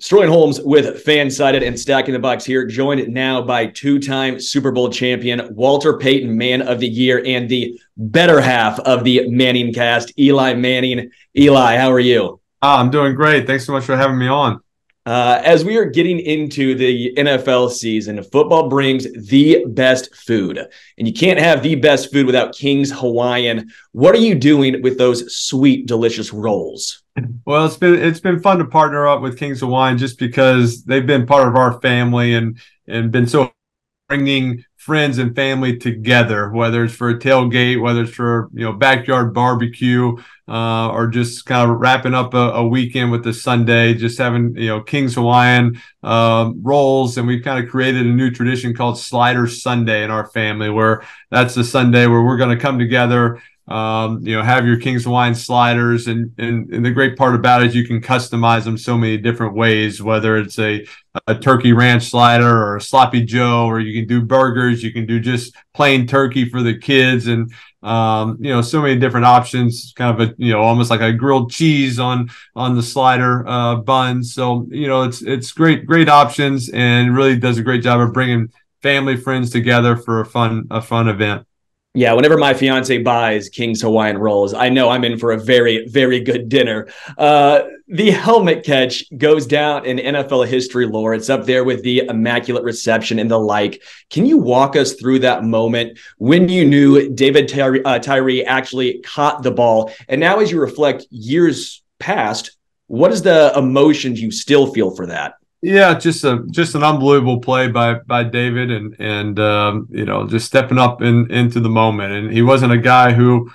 Stroy and Holmes with Fansided and Stacking the Box here, joined now by two-time Super Bowl champion Walter Peyton, Man of the Year, and the better half of the manningcast, Eli Manning. Eli, how are you? I'm doing great. Thanks so much for having me on. As we are getting into the NFL season, football brings the best food, and you can't have the best food without King's Hawaiian. What are you doing with those sweet, delicious rolls? Well, it's been fun to partner up with Kings of Wine just because they've been part of our family and been so bringing friends and family together, whether it's for a tailgate, whether it's for backyard barbecue, or just kind of wrapping up a weekend with the Sunday, just having King's Hawaiian rolls, and we've kind of created a new tradition called Slider Sunday in our family, where that's the Sunday where we're going to come together. Have your King's Hawaiian sliders, and the great part about it is you can customize them so many different ways, whether it's a turkey ranch slider or a sloppy Joe, or you can do burgers, you can do just plain turkey for the kids, and so many different options, kind of almost like a grilled cheese on the slider bun. So it's great options, and really does a great job of bringing family, friends together for a fun event. Yeah, whenever my fiance buys King's Hawaiian rolls, I know I'm in for a very, very good dinner. The helmet catch goes down in NFL history lore. It's up there with the immaculate reception and the like. Can you walk us through that moment when you knew David Tyree actually caught the ball? And now as you reflect years past, what is the emotions you still feel for that? Yeah, just an unbelievable play by David, and just stepping up into the moment. And he wasn't a guy who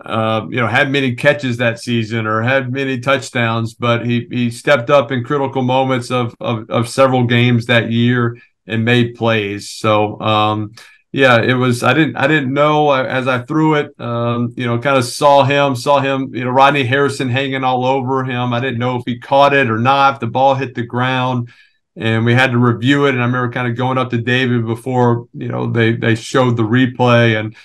had many catches that season or had many touchdowns, but he stepped up in critical moments of several games that year and made plays. So yeah, it was. I didn't know as I threw it. Kind of saw him. Rodney Harrison hanging all over him. I didn't know if he caught it or not. If the ball hit the ground, and we had to review it. And I remember kind of going up to David before they showed the replay, and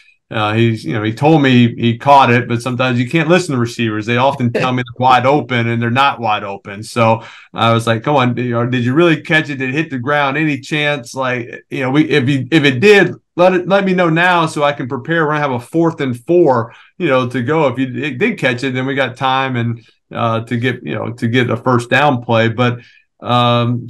he told me he caught it, but sometimes you can't listen to receivers. They often tell me they're wide open, and they're not wide open. So I was like, "Come on, did you really catch it? Did it hit the ground? Any chance? Like, if it did, let me know now so I can prepare. We're gonna have a 4th and 4, to go. If you did catch it, then we got time and to get a first down play. But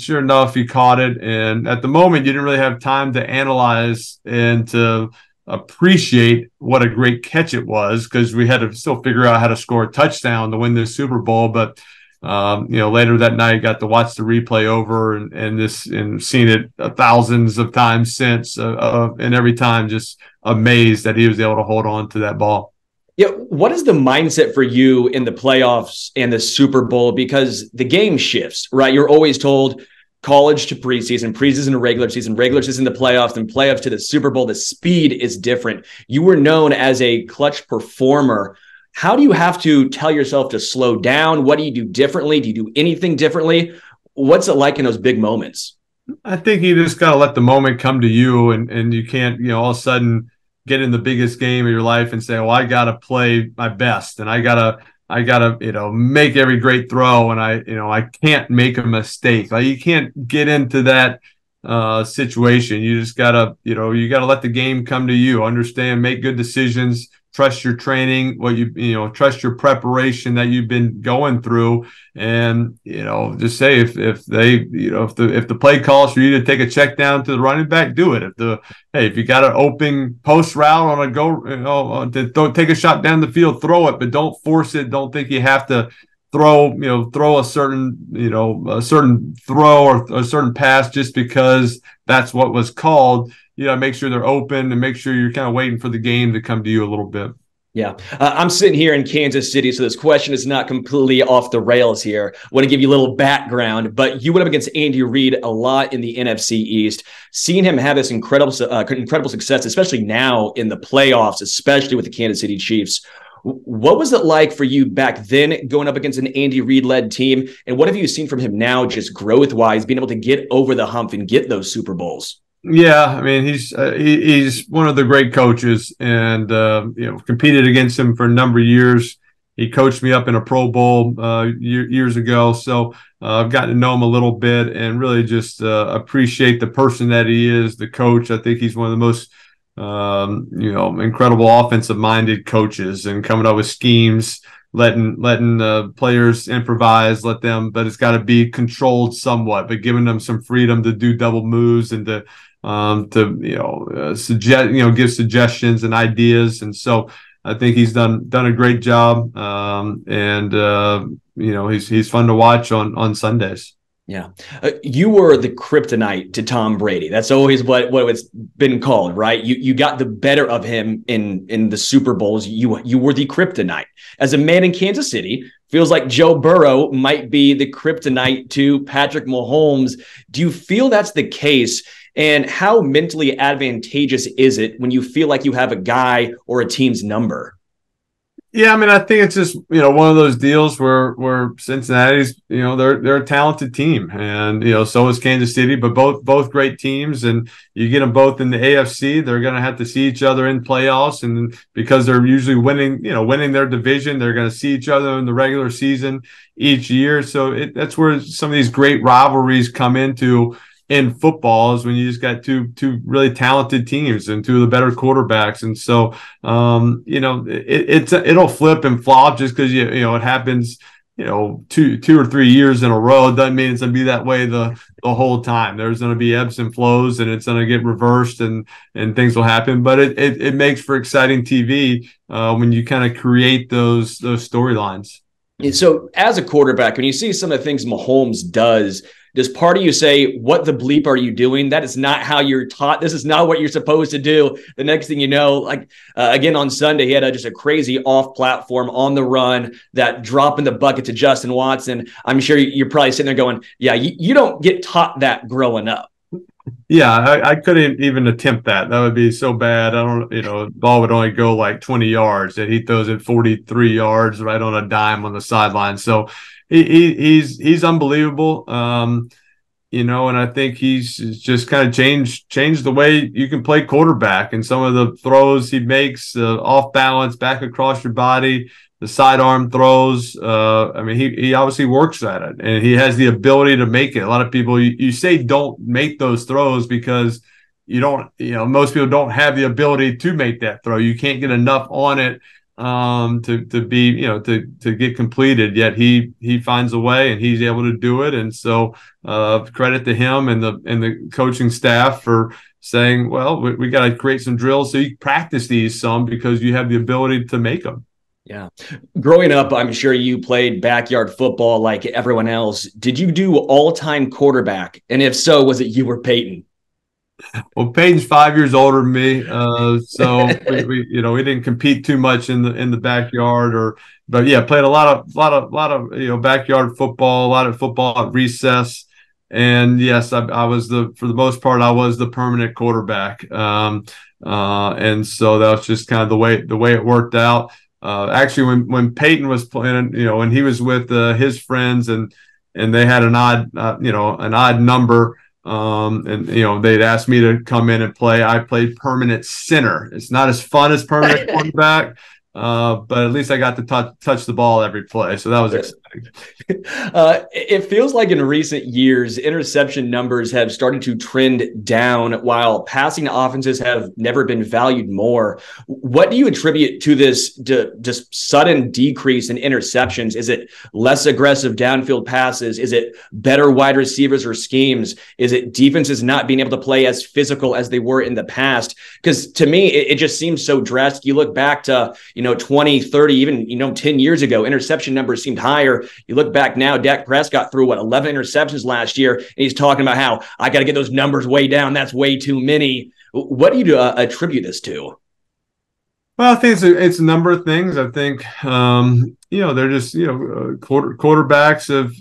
sure enough, he caught it, and at the moment, you didn't really have time to analyze and to appreciate what a great catch it was, because we had to still figure out how to score a touchdown to win this Super Bowl. But later that night, got to watch the replay over and seen it thousands of times since, and every time just amazed that he was able to hold on to that ball. Yeah, what is the mindset for you in the playoffs and the Super Bowl? Because the game shifts, right? You're always told college to preseason, preseason to regular season to playoffs, and playoffs to the Super Bowl. The speed is different. You were known as a clutch performer. How do you have to tell yourself to slow down? What do you do differently? Do you do anything differently? What's it like in those big moments? I think you just got to let the moment come to you, and you can't, all of a sudden get in the biggest game of your life and say, "Oh, I got to play my best, and I gotta, make every great throw, and I can't make a mistake." Like, you can't get into that situation. You just gotta, you gotta let the game come to you. Understand, make good decisions. Trust your training, trust your preparation that you've been going through, and just say if the play calls for you to take a check down to the running back, do it. If you got an open post route on a go, don't take a shot down the field, throw it, but don't force it. Don't think you have to throw a certain throw or a certain pass just because that's what was called. Make sure they're open, and make sure you're kind of waiting for the game to come to you a little bit. Yeah, I'm sitting here in Kansas City, so this question is not completely off the rails here. I want to give you a little background, but you went up against Andy Reid a lot in the NFC East. Seeing him have this incredible success, especially now in the playoffs, especially with the Kansas City Chiefs. What was it like for you back then going up against an Andy Reid-led team? And what have you seen from him now, just growth-wise, being able to get over the hump and get those Super Bowls? Yeah, I mean, he's one of the great coaches, and competed against him for a number of years. He coached me up in a Pro Bowl years ago. So I've gotten to know him a little bit and really just appreciate the person that he is, the coach. I think he's one of the most incredible offensive-minded coaches, and coming up with schemes, letting players improvise, but it's got to be controlled somewhat, but giving them some freedom to do double moves and to suggest, give suggestions and ideas. And so I think he's done a great job, he's fun to watch on Sundays. Yeah. You were the kryptonite to Tom Brady. That's always what it's been called, right? You got the better of him in the Super Bowls. You were the kryptonite. As a man in Kansas City, feels like Joe Burrow might be the kryptonite to Patrick Mahomes. Do you feel that's the case? And how mentally advantageous is it when you feel like you have a guy or a team's number? Yeah, I mean, I think it's just, one of those deals where Cincinnati's, they're a talented team, and so is Kansas City, but both great teams, and you get them both in the AFC, they're going to have to see each other in playoffs, and because they're usually winning their division, they're going to see each other in the regular season each year. So that's where some of these great rivalries come into in football, is when you just got two really talented teams and two of the better quarterbacks. And so it'll flip and flop just because it happens 2 or 3 years in a row. It doesn't mean it's going to be that way the whole time. There's going to be ebbs and flows, and it's going to get reversed, and things will happen. But it makes for exciting TV when you kind of create those storylines. So as a quarterback, when you see some of the things Mahomes does part of you say, what the bleep are you doing? That is not how you're taught. This is not what you're supposed to do. The next thing you know, again on Sunday, he had just a crazy off platform on the run, that drop in the bucket to Justin Watson. I'm sure you're probably sitting there going, yeah, you don't get taught that growing up. Yeah, I couldn't even attempt that. That would be so bad. I don't, the ball would only go like 20 yards, and he throws it 43 yards right on a dime on the sideline. So he's unbelievable. And I think he's just kind of changed the way you can play quarterback, and some of the throws he makes, off balance, back across your body, the sidearm throws. He obviously works at it, and he has the ability to make it. A lot of people, you say don't make those throws because most people don't have the ability to make that throw. You can't get enough on it to be, to get completed, yet he finds a way, and he's able to do it. And so credit to him and the coaching staff for saying, well, we got to create some drills so you practice these some, because you have the ability to make them. Yeah. Growing up, I'm sure you played backyard football like everyone else. Did you do all-time quarterback? And if so, was it you or Peyton? Well, Peyton's 5 years older than me, so we didn't compete too much in the backyard, but yeah, played a lot of backyard football, a lot of football at recess, and yes, I was for the most part I was the permanent quarterback, and so that was just kind of the way it worked out. Actually, when Peyton was playing, when he was with his friends, and they had an odd number. They'd asked me to come in and play. I played permanent center. It's not as fun as permanent quarterback, but at least I got to touch the ball every play. So that was exciting. It feels like in recent years, interception numbers have started to trend down, while passing offenses have never been valued more. What do you attribute to this just sudden decrease in interceptions? Is it less aggressive downfield passes? Is it better wide receivers or schemes? Is it defenses not being able to play as physical as they were in the past? Because to me, it just seems so drastic. You look back to 20, 30, even 10 years ago, interception numbers seemed higher. You look back now, Dak Prescott threw 11 interceptions last year, and he's talking about how I got to get those numbers way down. That's way too many. What do you attribute this to? Well, I think it's a number of things. I think they're just quarterbacks have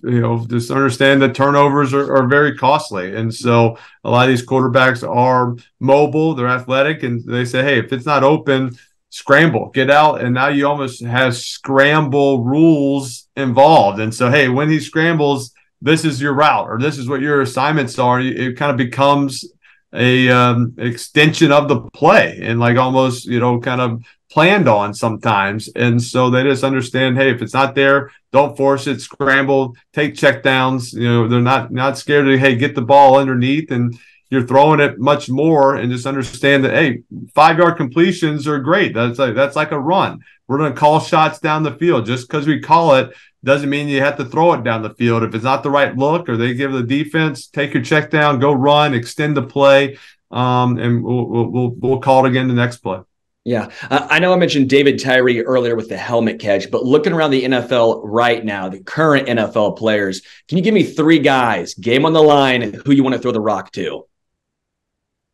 just understand that turnovers are very costly, and so a lot of these quarterbacks are mobile, they're athletic, and they say, hey, if it's not open, scramble, get out. And now you almost have scramble rules involved. And so, hey, when he scrambles, this is your route, or this is what your assignments are. It kind of becomes a extension of the play and like almost, kind of planned on sometimes. And so they just understand, hey, if it's not there, don't force it, scramble, take check downs. They're not scared to, hey, get the ball underneath and you're throwing it much more, and just understand that, hey, 5-yard completions are great. That's like a run. We're going to call shots down the field. Just because we call it doesn't mean you have to throw it down the field. If it's not the right look or they give the defense, take your check down, go run, extend the play, and we'll call it again the next play. Yeah, I know I mentioned David Tyree earlier with the helmet catch, but looking around the NFL right now, the current NFL players, can you give me 3 guys, game on the line, who you want to throw the rock to?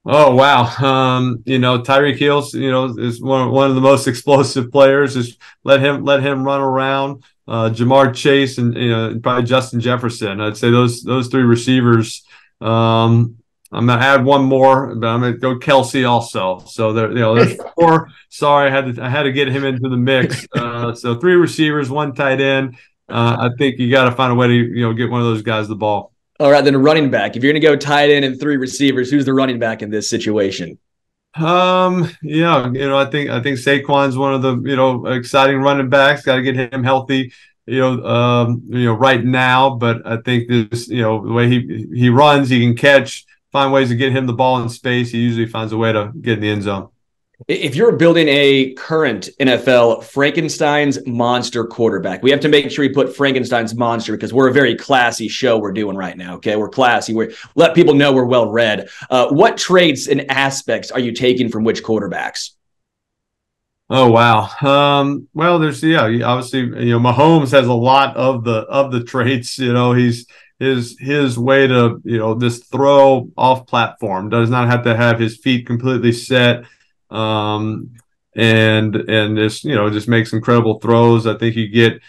Oh wow. Tyreek Hill's, is one of the most explosive players. Just let him run around. Jamar Chase and probably Justin Jefferson. I'd say those 3 receivers. I'm gonna add one more, but I'm gonna go Kelsey also. So there's 4. Sorry, I had to get him into the mix. So 3 receivers, 1 tight end. I think you got to find a way to get one of those guys the ball. All right, then running back. If you're going to go tight end and 3 receivers, who's the running back in this situation? Yeah, I think Saquon's one of the exciting running backs. Got to get him healthy, right now. But I think this, the way he runs, he can catch, find ways to get him the ball in space. He usually finds a way to get in the end zone. If you're building a current NFL Frankenstein's monster quarterback, we have to make sure we put Frankenstein's monster because we're a very classy show we're doing right now. Okay, we're classy. We let people know we're well read. What traits and aspects are you taking from which quarterbacks? Oh wow. Well, there's obviously Mahomes has a lot of the traits. He's his way to just throw off platform, does not have to have his feet completely set. And just makes incredible throws. I think you get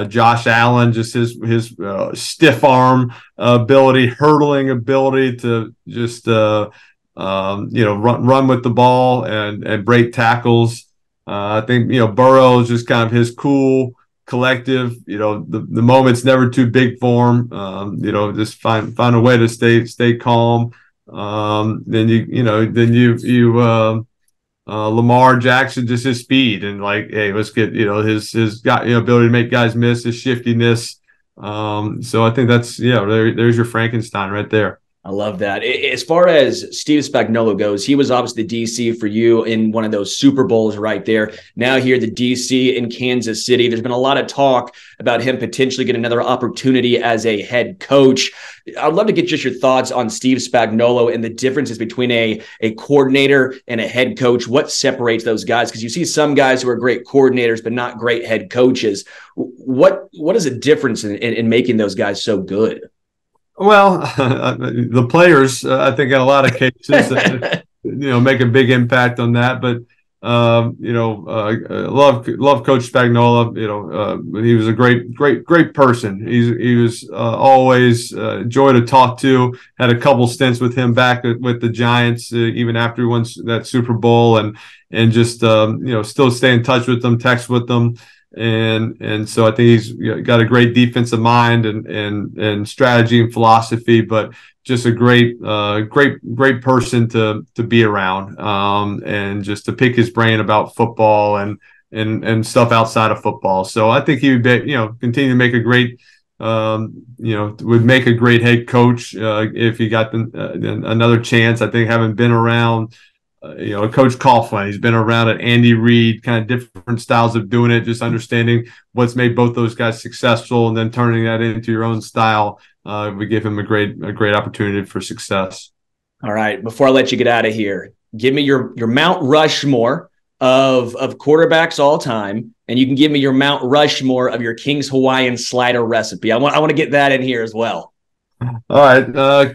Josh Allen, just his stiff arm ability, hurdling ability to just run with the ball and break tackles. I think Burrow is just kind of his cool, collective. The moment's never too big for him. Just find a way to stay calm. Then you Lamar Jackson, just his speed and like, hey, let's get his ability to make guys miss, his shiftiness. So I think that's there's your Frankenstein right there. I love that. As far as Steve Spagnuolo goes, he was obviously the DC for you in one of those Super Bowls right there. Now here, the DC in Kansas City. There's been a lot of talk about him potentially getting another opportunity as a head coach. I'd love to get just your thoughts on Steve Spagnuolo and the differences between a coordinator and a head coach. What separates those guys? Because you see some guys who are great coordinators but not great head coaches. What is the difference in making those guys so good? Well, the players, I think, in a lot of cases, make a big impact on that. But love Coach Spagnuolo. He was a great person. He was always a joy to talk to. Had a couple stints with him back with the Giants, even after he won that Super Bowl, and just still stay in touch with them, text with them. And so I think he's got a great defensive mind and strategy and philosophy, but just a great person to be around, and just to pick his brain about football and stuff outside of football. So I think he would continue to make a great would make a great head coach if he got another chance. I think having been around Coach Coughlin, he's been around at Andy Reid, kind of different styles of doing it, just understanding what's made both those guys successful and then turning that into your own style would give him a great opportunity for success. All right. Before I let you get out of here, give me your Mount Rushmore of quarterbacks all time, and you can give me your Mount Rushmore of your King's Hawaiian slider recipe. I want to get that in here as well. All right,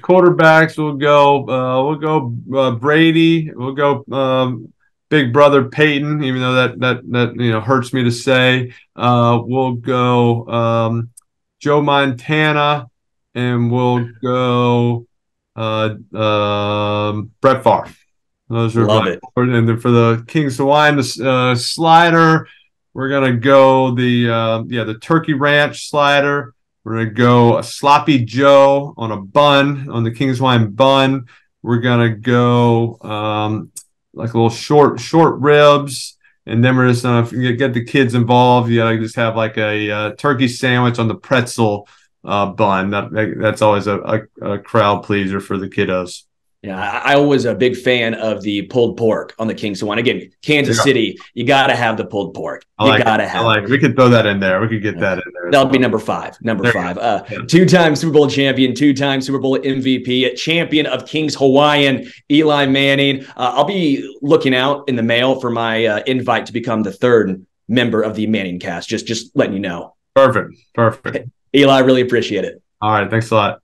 quarterbacks. We'll go Brady. We'll go big brother Peyton, even though that hurts me to say. We'll go Joe Montana, and we'll go Brett Favre. Those are Love it. And then for the King's Hawaiian slider, we're gonna go the Turkey Ranch slider. We're going to go a sloppy Joe on a bun, on the King's Hawaiian bun. we're gonna go like a little short ribs, and then we're just get the kids involved. You gotta just have like a turkey sandwich on the pretzel bun. That's always a crowd pleaser for the kiddos. Yeah, I was a big fan of the pulled pork on the King's one. Again, Kansas City, you got to have the pulled pork. You got to have it. We could throw that in there. We could get that in there. That'll be number five. Number five. Two-time Super Bowl champion, two-time Super Bowl MVP, champion of King's Hawaiian, Eli Manning. I'll be looking out in the mail for my invite to become the third member of the Manning cast. Just letting you know. Perfect. Eli, really appreciate it. All right. Thanks a lot.